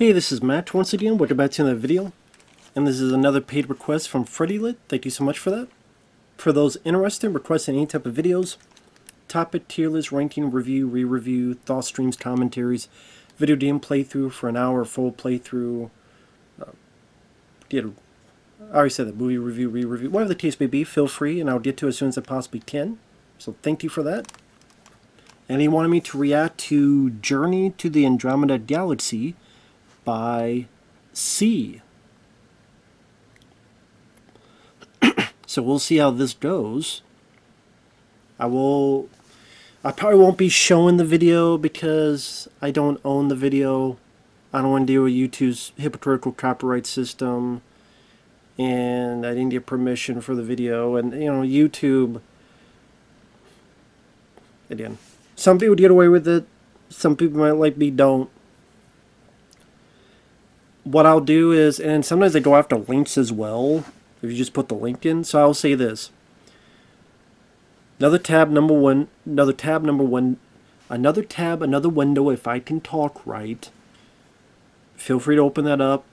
Hey, this is Matt once again. Welcome back to another video. And this is another paid request from FreddyLit. Thank you so much for that. For those interested in requesting any type of videos, topic, tier list, ranking, review, re-review, thought streams, commentaries, video game playthrough for an hour, full playthrough, I already said that, movie review, re-review, whatever the case may be, feel free and I'll get to it as soon as I possibly can. So thank you for that. And he wanted me to react to Journey to the Andromeda Galaxy by C. So we'll see how this goes. I probably won't be showing the video because I don't own the video. I don't want to deal with YouTube's hypocritical copyright system, and I didn't get permission for the video. And you know, YouTube, again, some people get away with it, some people might like me don't. What I'll do is, and sometimes they go after links as well, if you just put the link in. So I'll say this. Another tab, another window, if I can talk right. Feel free to open that up.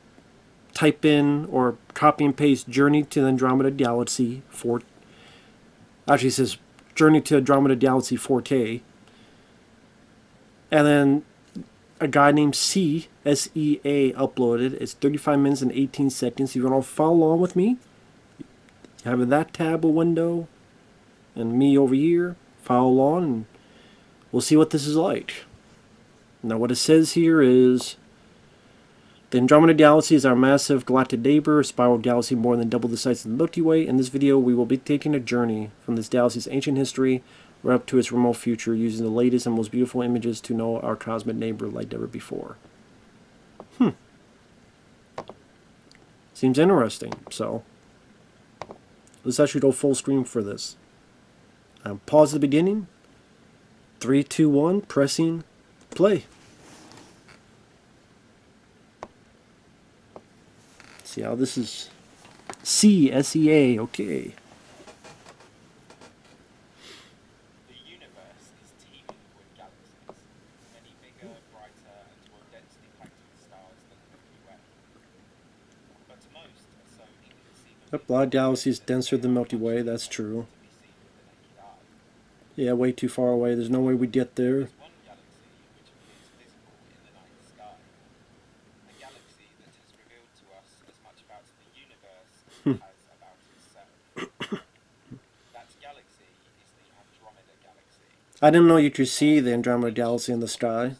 Type in or copy and paste Journey to the Andromeda Galaxy 4. Actually, it says Journey to Andromeda Galaxy 4K. And then a guy named C.S.E.A. uploaded. It's 35 minutes and 18 seconds. If you want to follow along with me, having that tab or window and me over here, follow along and we'll see what this is like. Now what it says here is, the Andromeda Galaxy is our massive galactic neighbor, a spiral galaxy more than double the size of the Milky Way. In this video we will be taking a journey from this galaxy's ancient history right up to its remote future, using the latest and most beautiful images to know our cosmic neighbor like never before. Seems interesting, so let's actually go full screen for this. Pause at the beginning. 3, 2, 1, pressing play. See how this is. C.S.E.A. Okay. The universe is teeming with galaxies, many bigger, brighter, and more densely packed with stars than the Milky Way. But most are so inconceivably A lot of galaxies denser than Milky Way, that's true. to be seen with the naked eye. Yeah, way too far away. There's no way we'd get there. There's one galaxy which appears visible in the night sky, a galaxy that has revealed to us as much about the universe as it has about itself. That galaxy is the Andromeda Galaxy. I didn't know you could see the Andromeda Galaxy in the sky. Stars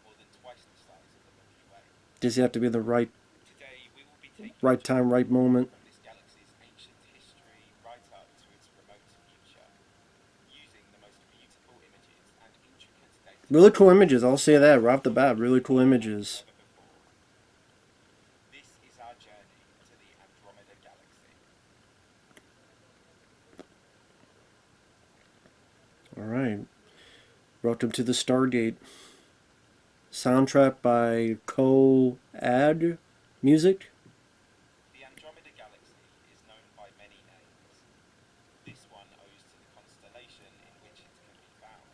more than twice the size of the Milky Way. Just you have to be in the right Today we will be taking time, right moment. from this galaxy's ancient history right up to its remote future, using the most beautiful images and intricate data Really cool images, I'll say that right off the bat. Really cool images. ever before. This is our journey to the Andromeda Galaxy. Alright. Welcome to the Stargate. Soundtrack by Co-Ad Music. The Andromeda Galaxy is known by many names. This one owes to the constellation in which it can be found,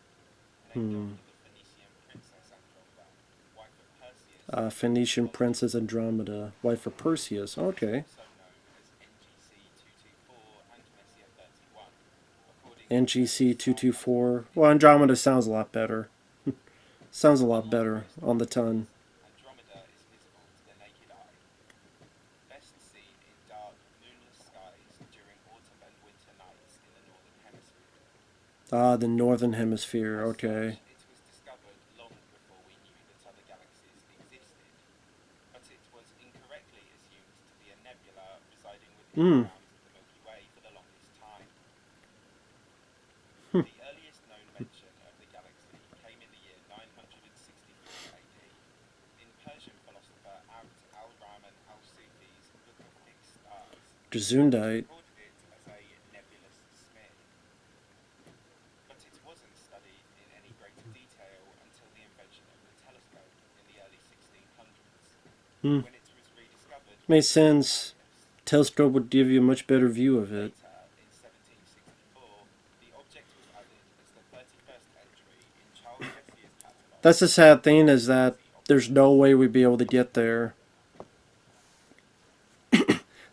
named after the Phoenician princess Andromeda, wife of Perseus, Phoenician Princess Andromeda, wife of Perseus. Okay. also known as NGC 224 and Messier 31. NGC 224. Well, Andromeda sounds a lot better. Sounds a lot better on the tongue. Andromeda is visible to the naked eye. Best seen in dark, moonless skies during autumn and winter nights in the northern hemisphere. Ah, the northern hemisphere. Okay. It was discovered long before we knew that other galaxies existed, but it was incorrectly assumed to be a nebula residing within the bounds of the Milky Way for the longest time. The earliest known mention of the galaxy came in the year 964 AD in Persian philosopher Abd al-Rahman al-Sufi's Book of Fixed Stars. Gesundheit. Recorded it as a nebulous smear. But it wasn't studied in any greater detail until the invention of the telescope in the early 1600s, when it was rediscovered Makes sense. Telescope would give you a much better view of it. later in 1764. The object was added as the 31st entry in Charles Messier's catalogue. That's the sad thing, is that there's no way we'd be able to get there.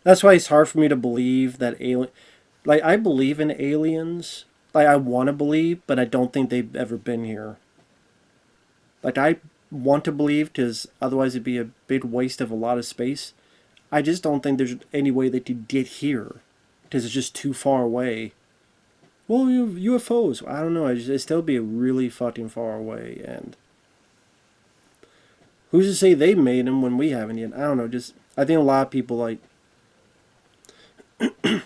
That's why it's hard for me to believe that alien. Like, I believe in aliens. Like, I want to believe, but I don't think they've ever been here. Like, I want to believe because otherwise it'd be a big waste of a lot of space. I just don't think there's any way they could get here because it's just too far away. Well, UFOs, I don't know. It'd still be really fucking far away. And who's to say they made them when we haven't yet? I don't know. Just I think a lot of people like. I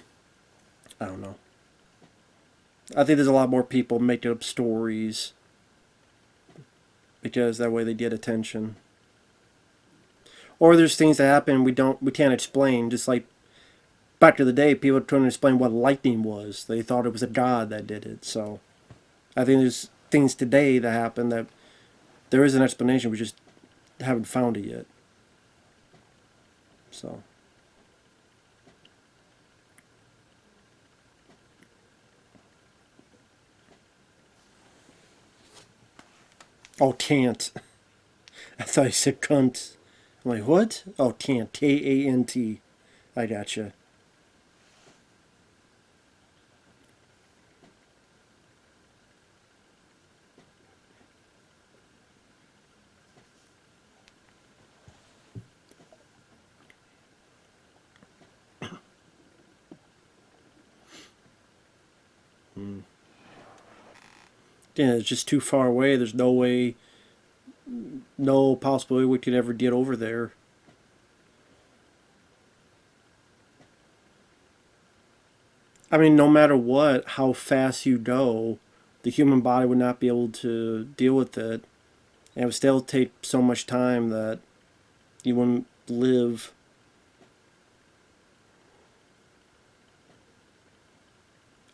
don't know. I think there's a lot more people making up stories because that way they get attention. Or there's things that happen we can't explain. Just like back to the day, people were trying to explain what lightning was. They thought it was a god that did it. So I think there's things today that happen that there is an explanation. We just haven't found it yet. So. Oh, can't. I thought you said cunt. I'm like, what? Oh, can't. K-A-N-T. I gotcha. Yeah, it's just too far away. There's no way, no possible way we could ever get over there. I mean, no matter what, how fast you go, the human body would not be able to deal with it. And it would still take so much time that you wouldn't live.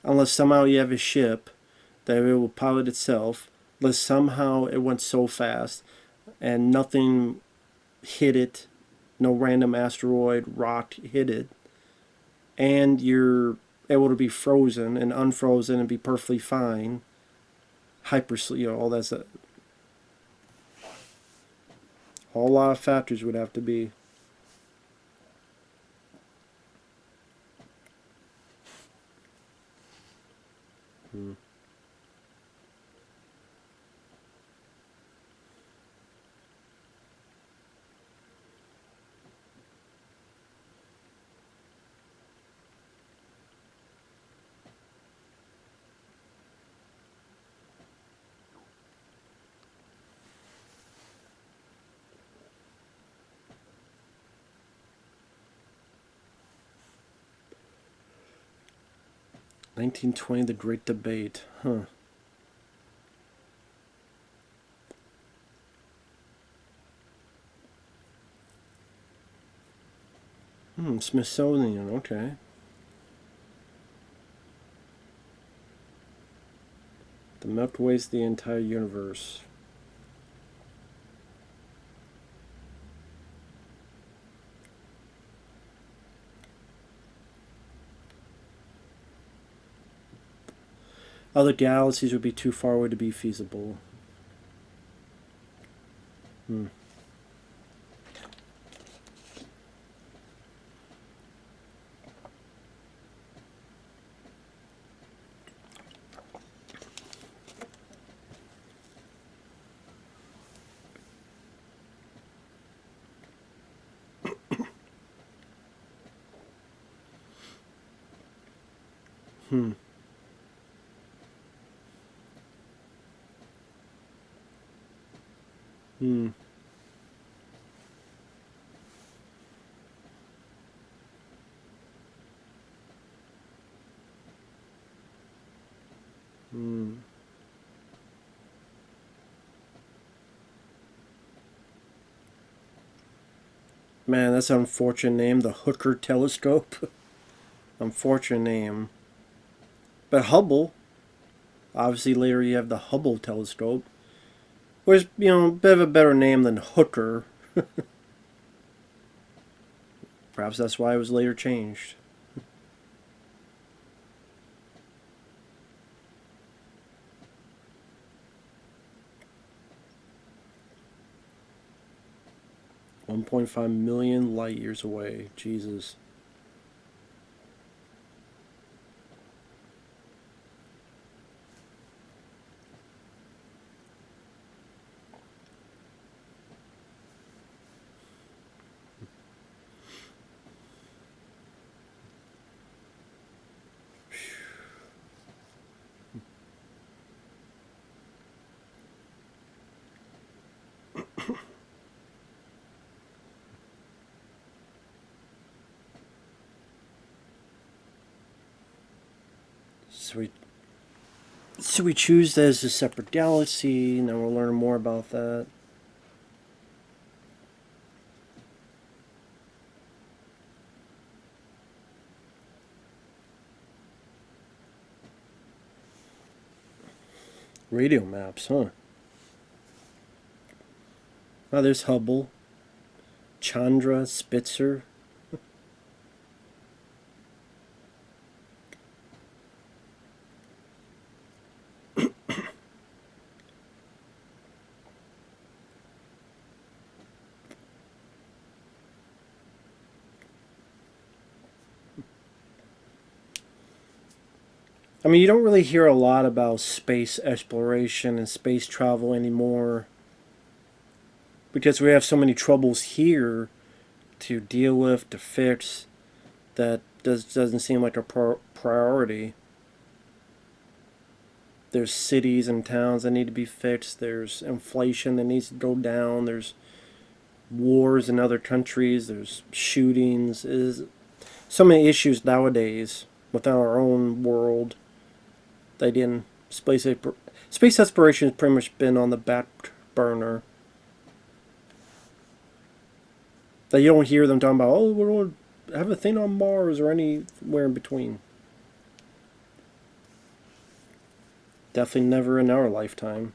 Unless somehow you have a ship that it will pilot itself. Unless somehow it went so fast and nothing hit it, no random asteroid, rock hit it, and you're able to be frozen and unfrozen and be perfectly fine. All that's a whole lot of factors would have to be. Hmm. (1920) The Great Debate. Huh. Smithsonian. Okay. The Milky Way is the entire universe. Other galaxies would be too far away to be feasible. Hmm. Hmm. Hmm. Hmm. Man, that's an unfortunate name. The Hooker Telescope. Unfortunate name. But Hubble, obviously later you have the Hubble Telescope, which, a bit of a better name than Hooker. Perhaps that's why it was later changed. 1.5 million light years away. Jesus. So we choose that as a separate galaxy. Now we'll learn more about that. Radio maps, huh? Oh, there's Hubble, Chandra, Spitzer. I mean, you don't really hear a lot about space exploration and space travel anymore because we have so many troubles here to deal with, to fix, that doesn't seem like a priority. There's cities and towns that need to be fixed. There's inflation that needs to go down. There's wars in other countries. There's shootings. Is so many issues nowadays within our own world. They didn't space exploration has pretty much been on the back burner. That you don't hear them talking about. Oh, we're going to have a thing on Mars or anywhere in between. Definitely never in our lifetime.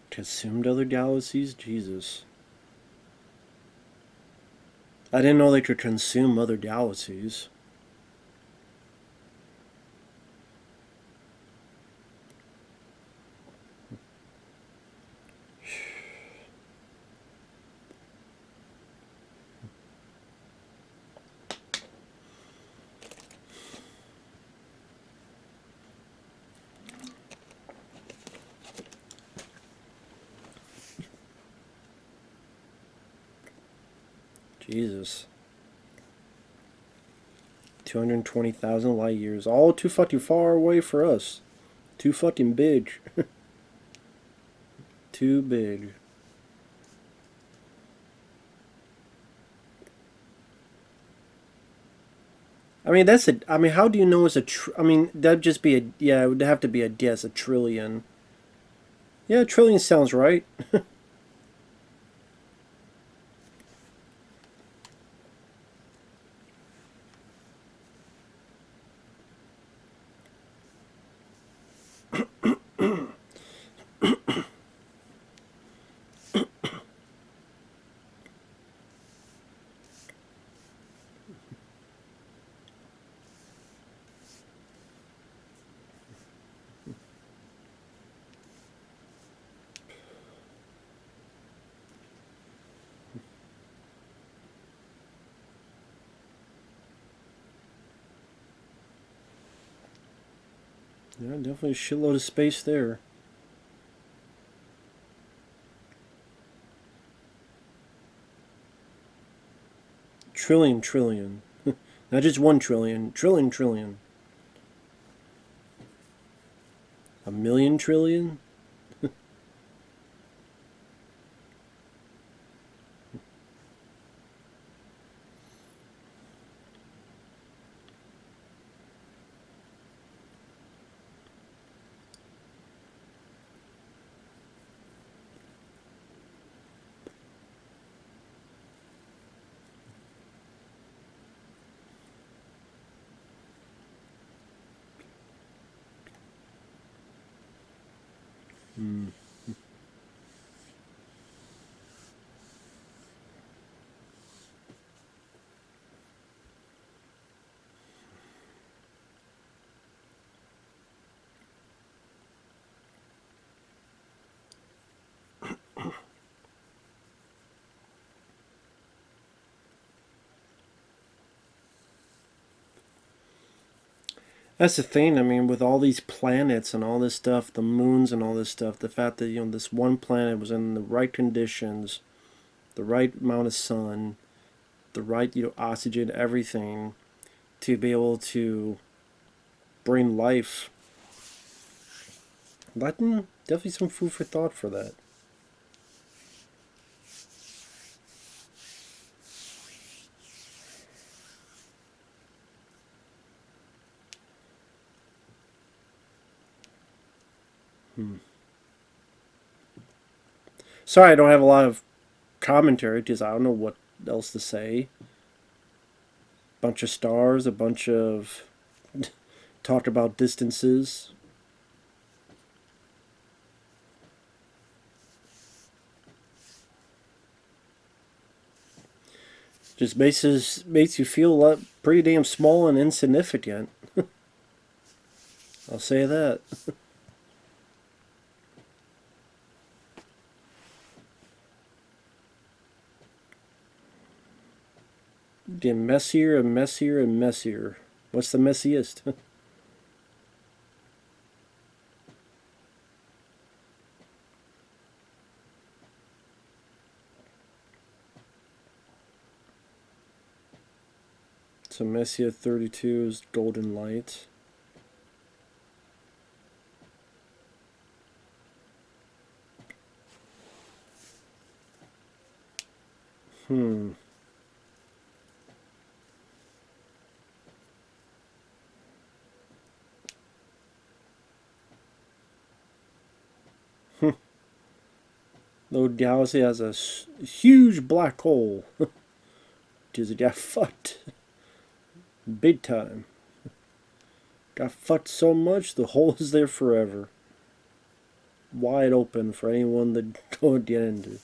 Consumed other galaxies? Jesus. I didn't know they could consume other galaxies. Jesus. 220,000 light years. All too fucking far away for us. Too fucking big. Too big. I mean, I mean, how do you know it's a? I mean, that'd just be a. Yeah, it would have to be a guess. A trillion. Yeah, a trillion sounds right. Yeah, definitely a shitload of space there. Trillion, trillion. Not just 1 trillion. Trillion, trillion. A million trillion? Hmm. That's the thing. I mean, with all these planets and all this stuff, the moons and all this stuff, the fact that this one planet was in the right conditions, the right amount of sun, the right oxygen, everything to be able to bring life. Latin definitely some food for thought for that. Hmm. Sorry, I don't have a lot of commentary because I don't know what else to say. Bunch of stars, a bunch of talk about distances. Just makes you feel pretty damn small and insignificant. I'll say that. Getting messier and messier and messier. What's the messiest? So Messier 32 is golden light. Hmm. Though galaxy has a huge black hole. Because it got fucked. Big time. Got fucked so much, the hole is there forever. Wide open for anyone to go and get into.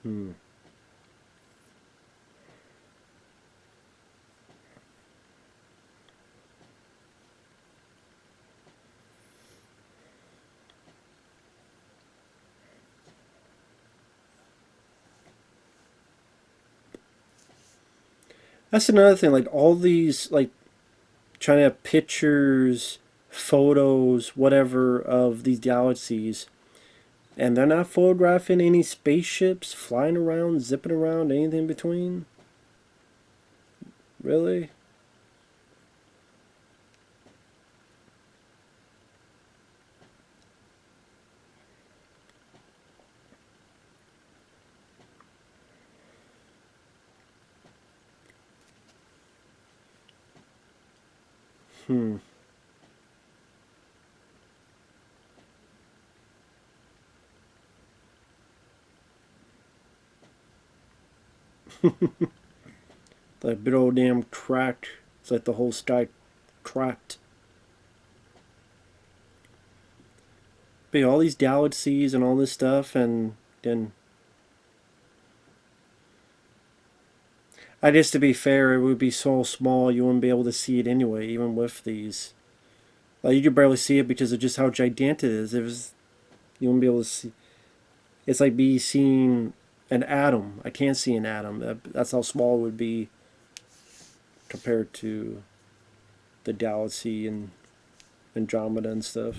Hmm. That's another thing. Like all these, like trying to have pictures, photos, whatever of these galaxies, and they're not photographing any spaceships flying around, zipping around, anything in between. Really? Hmm. That big old damn crack. It's like the whole sky cracked. But yeah, all these galaxies and all this stuff, and then I guess to be fair, it would be so small you wouldn't be able to see it anyway, even with these. Like you could barely see it because of just how gigantic it is. It was you wouldn't be able to see. It's like me seeing an atom. I can't see an atom. That's how small it would be compared to the galaxy and Andromeda and stuff.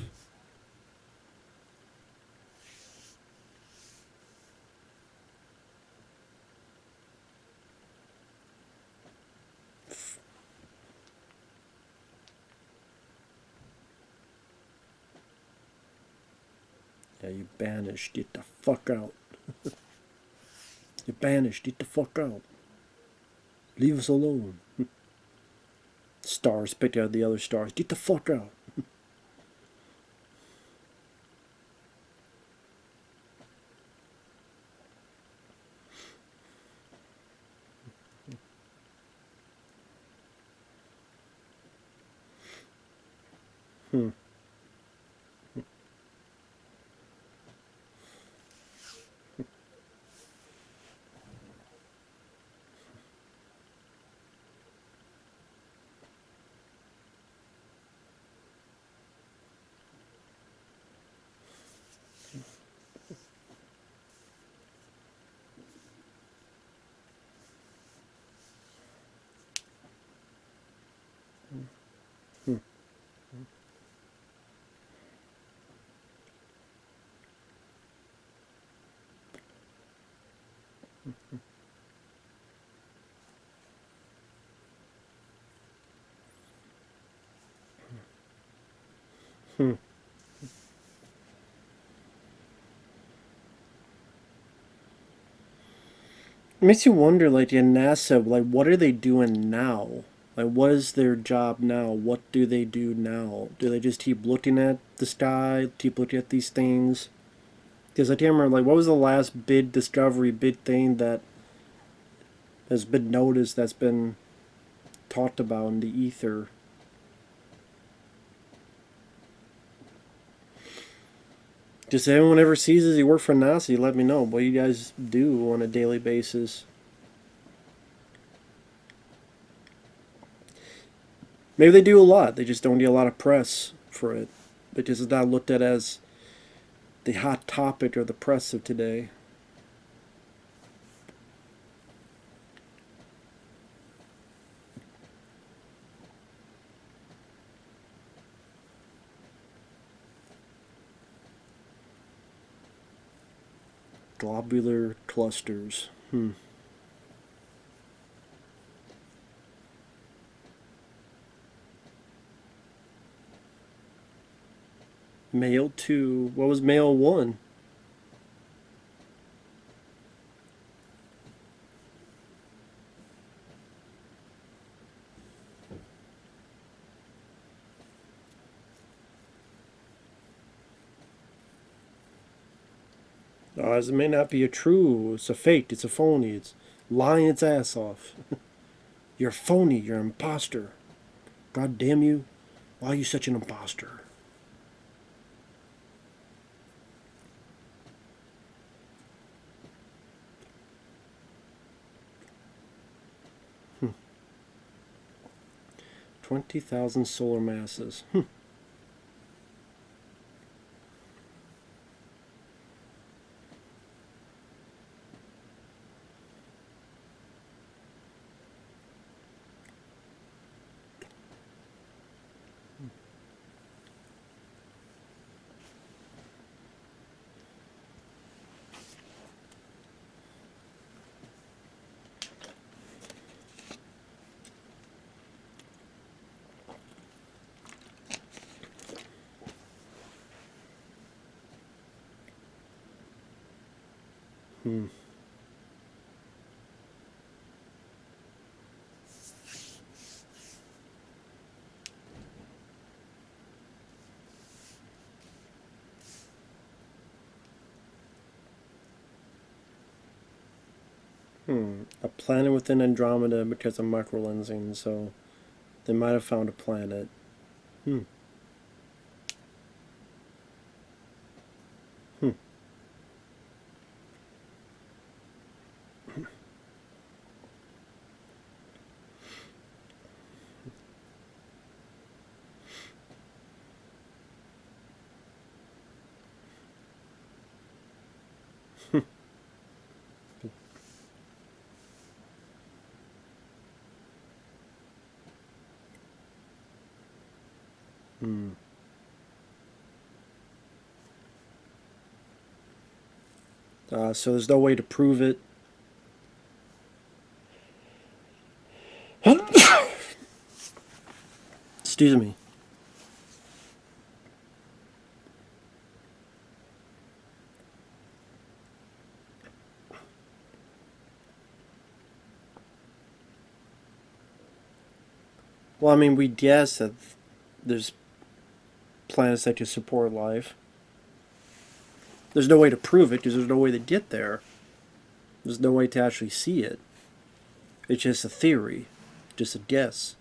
Yeah, you banished. Get the fuck out. You're banished. Get the fuck out. Leave us alone. Stars. Pick out the other stars. Get the fuck out. Hmm. Hmm. It makes you wonder, like in NASA, like what are they doing now? Like what is their job now? What do they do now? Do they just keep looking at the sky, keep looking at these things? Because I can't remember, like what was the last big discovery, big thing that has been noticed, that's been talked about in the ether? Just if anyone ever sees as you work for NASA, you let me know what you guys do on a daily basis. Maybe they do a lot. They just don't get a lot of press for it. Because it's not looked at as the hot topic or the press of today. Globular clusters. Male 2. What was male 1? As it may not be a true. It's a fake. It's a phony. It's lying its ass off. You're a phony. You're an imposter. God damn you. Why are you such an imposter? 20,000 solar masses. Hmm. A planet within Andromeda because of microlensing, so they might have found a planet. Hmm. Hmm. Hmm. So there's no way to prove it. Excuse me. Well, I mean, we guess that there's planets that can support life. There's no way to prove it because there's no way to get there. There's no way to actually see it. It's just a theory, just a guess.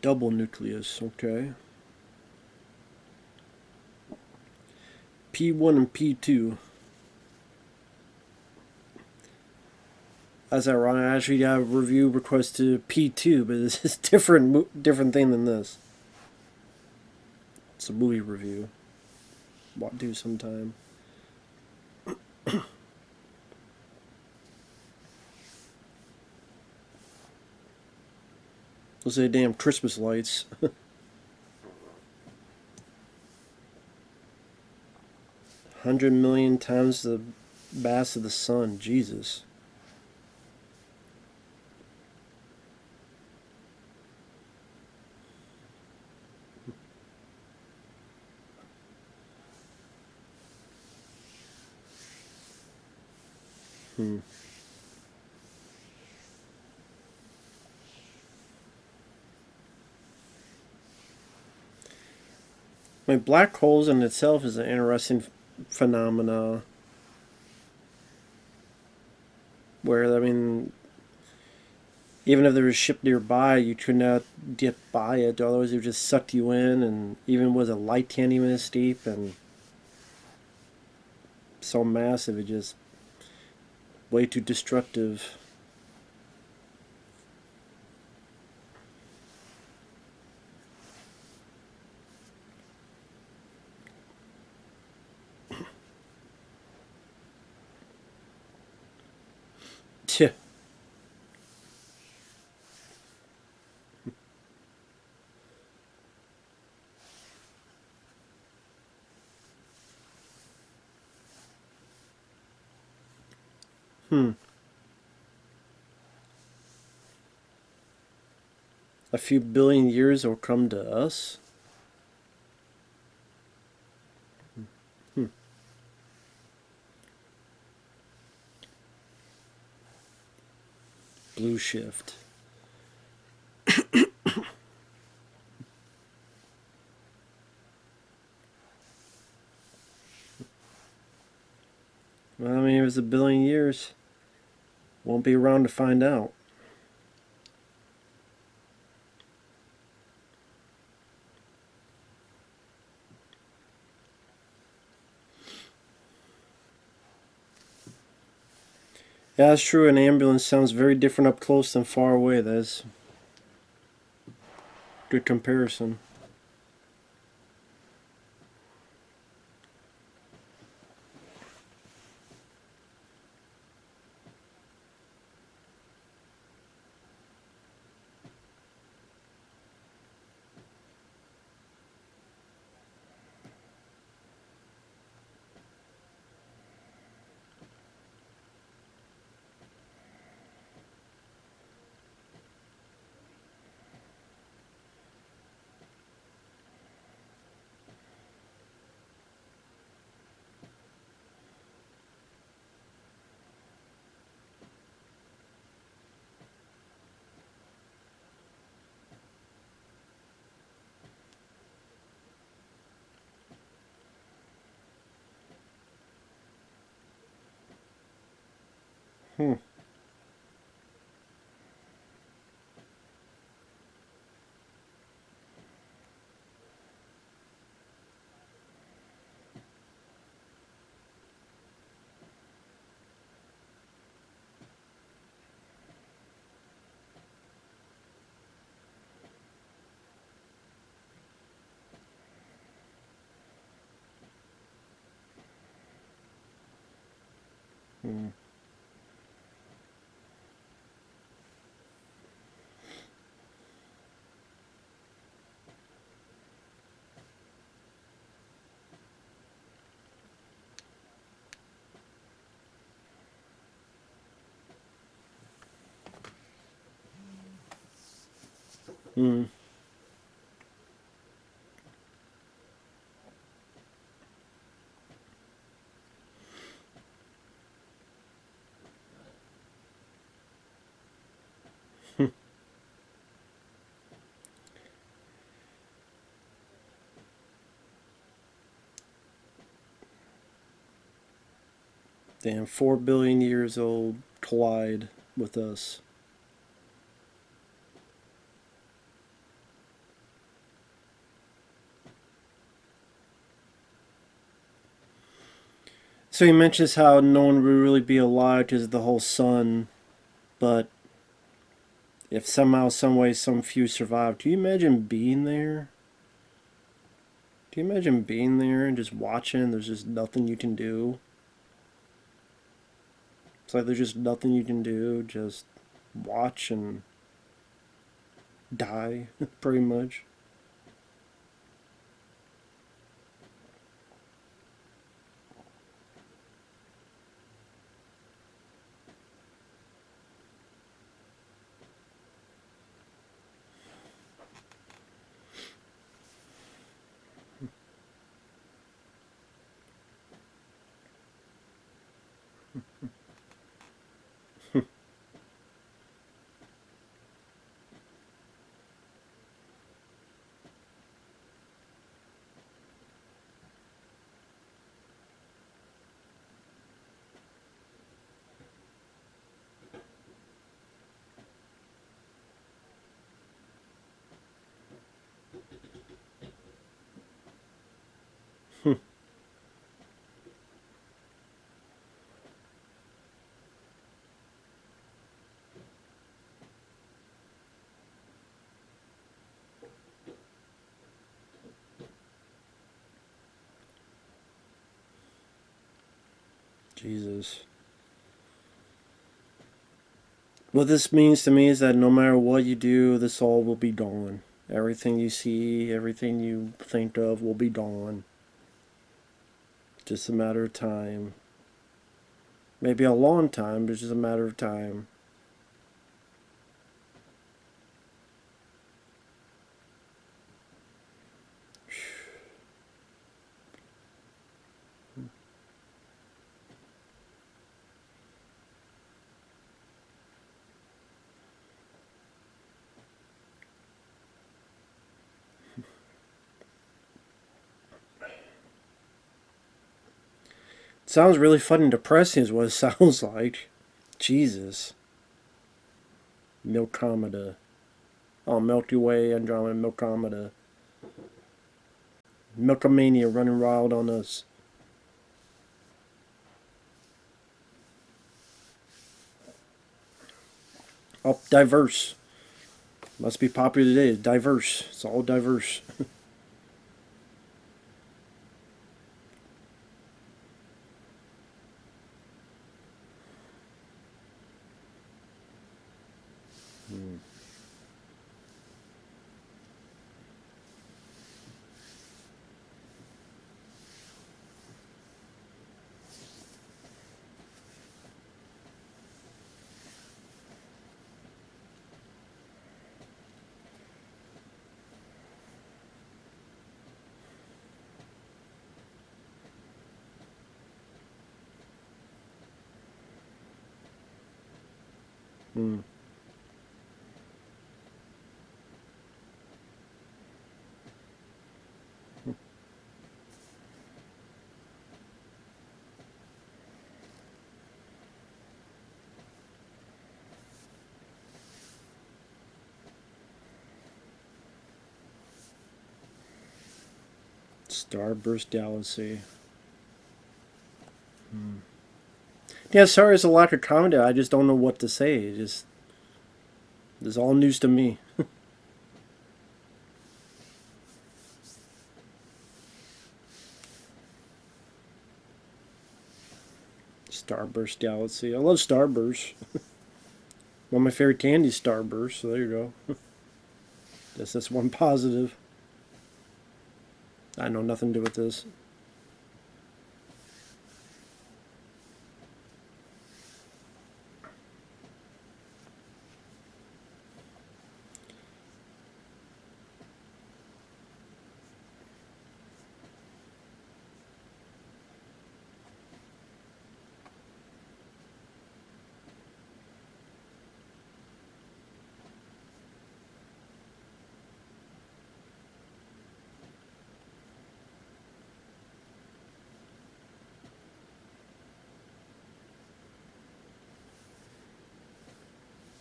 Double nucleus, okay. P1 and P2. That's ironic. I actually got a review request to P2, but this is different thing than this. It's a movie review. What do sometime. Those are damn Christmas lights. 100 million times the mass of the sun. Jesus. I mean, black holes in itself is an interesting phenomena. Where, I mean, even if there was a ship nearby, you could not get by it. Otherwise, it would just suck you in. And even with a light can't even escape. And so massive, it just way too destructive. Tch. A few billion years will come to us. Blue shift. Well, I mean, it was a billion years. Won't be around to find out. Yeah, that's true. An ambulance sounds very different up close than far away. That's good comparison. Hmm. Hmm. Hmm. Damn, 4 billion years old collide with us. So he mentions how no one would really be alive because of the whole sun, but if somehow, some way, some few survive, do you imagine being there? Do you imagine being there and just watching? There's just nothing you can do. It's like there's just nothing you can do. Just watch and die, pretty much. Jesus. What this means to me is that no matter what you do, this all will be gone. Everything you see, everything you think of will be gone. Just a matter of time. Maybe a long time, but it's just a matter of time. It sounds really fucking depressing is what it sounds like. Jesus. Milkomeda. Oh, Milky Way, Andromeda, Milkomeda. Milkomania running wild on us. Oh, diverse. Must be popular today. Diverse. It's all diverse. Hmm. Starburst Galaxy. Yeah, sorry, it's a lack of comedy. I just don't know what to say. It's all news to me. Starburst Galaxy. I love Starburst. One of my favorite candies, Starburst. So there you go. That's one positive. I know nothing to do with this.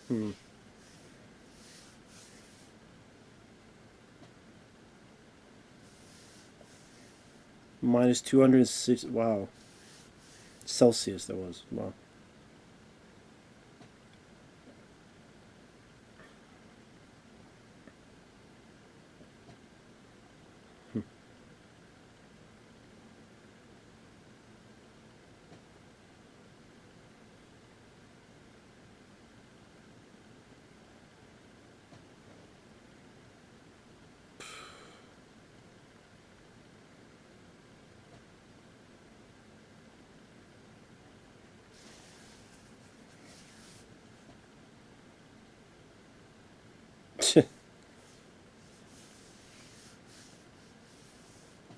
Hmm. Minus 206. Wow. Celsius, that was. Wow.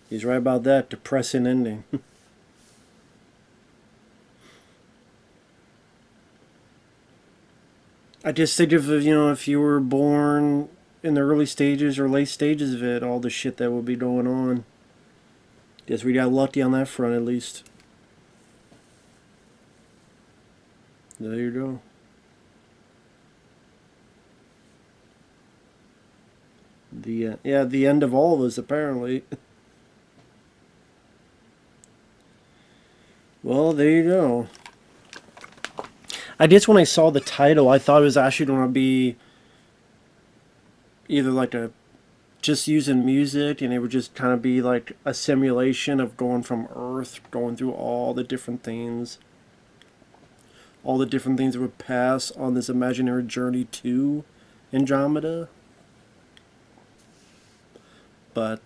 He's right about that. Depressing ending. I just think of, if you were born in the early stages or late stages of it, all the shit that would be going on. Guess we got lucky on that front at least. There you go. The end of all of us apparently. Well, there you go. I guess when I saw the title, I thought it was actually going to be either like a just using music, and it would just kind of be like a simulation of going from Earth, going through all the different things that would pass on this imaginary journey to Andromeda. But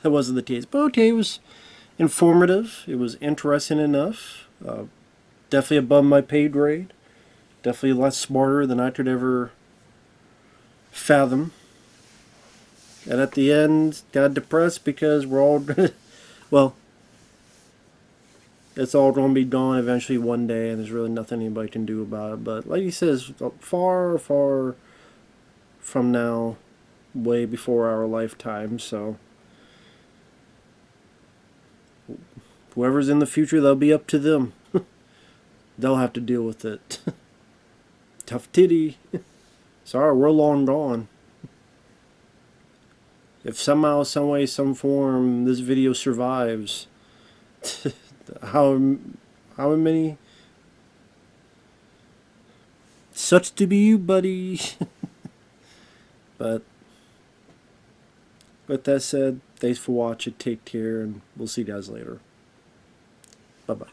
that wasn't the case. But okay, it was informative. It was interesting enough. Definitely above my pay grade. Definitely a lot smarter than I could ever fathom. And at the end, got depressed because we're all well, it's all going to be gone eventually one day, and there's really nothing anybody can do about it. But like he says, far, far from now, way before our lifetime. So whoever's in the future, that'll be up to them. They'll have to deal with it. Tough titty. Sorry, we're long gone. If somehow, some way, some form, this video survives, how many? Such to be you, buddy. But with that said, thanks for watching. Take care, and we'll see you guys later. Bye bye.